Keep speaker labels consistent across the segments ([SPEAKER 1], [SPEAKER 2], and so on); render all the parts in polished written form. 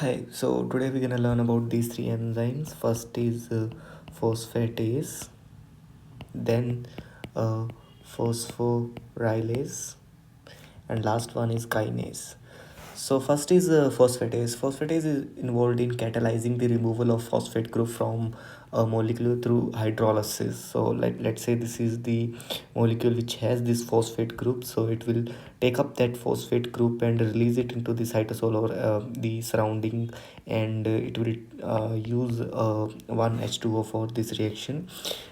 [SPEAKER 1] Hi, so today we're gonna learn about these three enzymes. First is phosphatase, then uh, phosphorylase, and last one is kinase. So first is phosphatase. Phosphatase is involved in catalyzing the removal of phosphate group from a molecule through hydrolysis. So let's say this is the molecule which has this phosphate group. So it will take up that phosphate group and release it into the cytosol or the surrounding, and it will use one H2O for this reaction.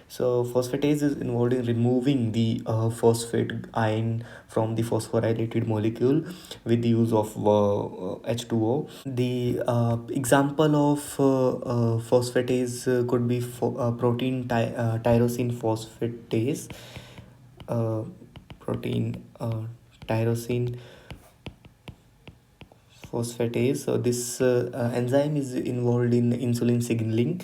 [SPEAKER 1] So phosphatase is involved in removing the phosphate ion from the phosphorylated molecule with the use of H2O. The example of phosphatase could be protein tyrosine phosphatase, uh, protein tyrosine phosphatase. So this enzyme is involved in insulin signaling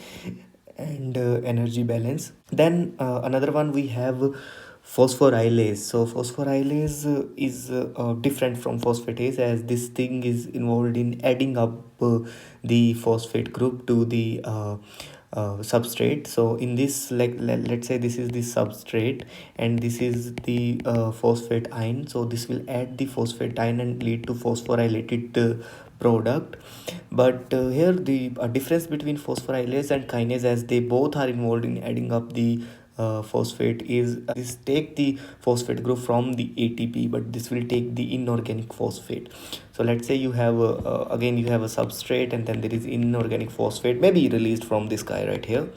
[SPEAKER 1] and energy balance. Then another one we have phosphorylase. So phosphorylase is different from phosphatase, as this thing is involved in adding up the phosphate group to the substrate. So in this, let's say this is the substrate and this is the phosphate ion. So this will add the phosphate ion and lead to phosphorylated product. But here the difference between phosphorylase and kinase, as they both are involved in adding up the phosphate, is this take the phosphate group from the ATP, but this will take the inorganic phosphate. So let's say you have again you have a substrate, and then there is inorganic phosphate maybe released from this guy right here.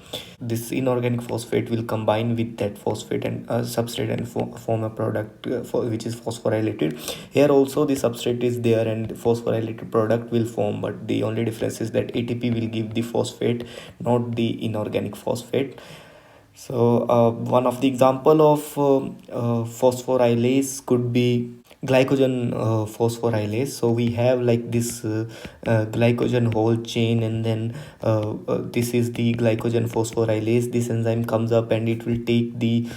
[SPEAKER 1] This inorganic phosphate will combine with that phosphate and substrate and form a product which is phosphorylated. Here also the substrate is there and phosphorylated product will form, but the only difference is that ATP will give the phosphate, not the inorganic phosphate. So one of the example of phosphorylase could be glycogen phosphorylase. So we have like this glycogen whole chain, and then this is the glycogen phosphorylase. This enzyme comes up and it will take the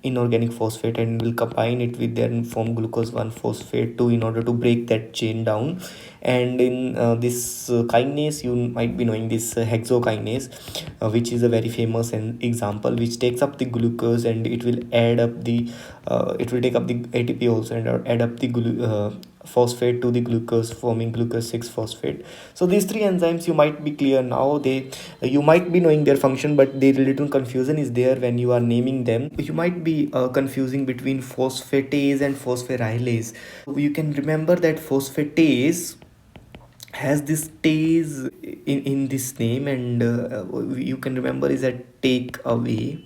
[SPEAKER 1] inorganic phosphate and will combine it with then form glucose 1 phosphate 2 in order to break that chain down. And in this kinase, you might be knowing this hexokinase, which is a very famous example, which takes up the glucose and it will add up the it will take up the ATP also and add up the phosphate to the glucose, forming glucose 6 phosphate. So these three enzymes you might be clear now. They You might be knowing their function, but the little confusion is there when you are naming them. You might be confusing between phosphatase and phosphorylase. You can remember that phosphatase has this tase in this name, and you can remember is a take away.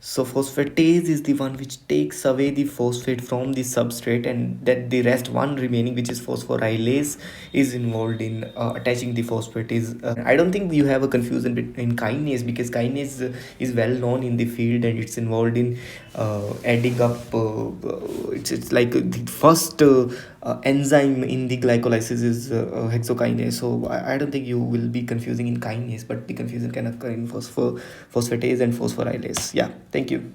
[SPEAKER 1] So phosphatase is the one which takes away the phosphate from the substrate, and that the rest one remaining, which is phosphorylase, is involved in attaching the phosphate. Is I don't think you have a confusion between kinase, because kinase is well known in the field and it's involved in adding up. It's like the first enzyme in the glycolysis is hexokinase. So I don't think you will be confusing in kinase, but the confusion can occur in phosphatase and phosphorylase. Yeah, thank you.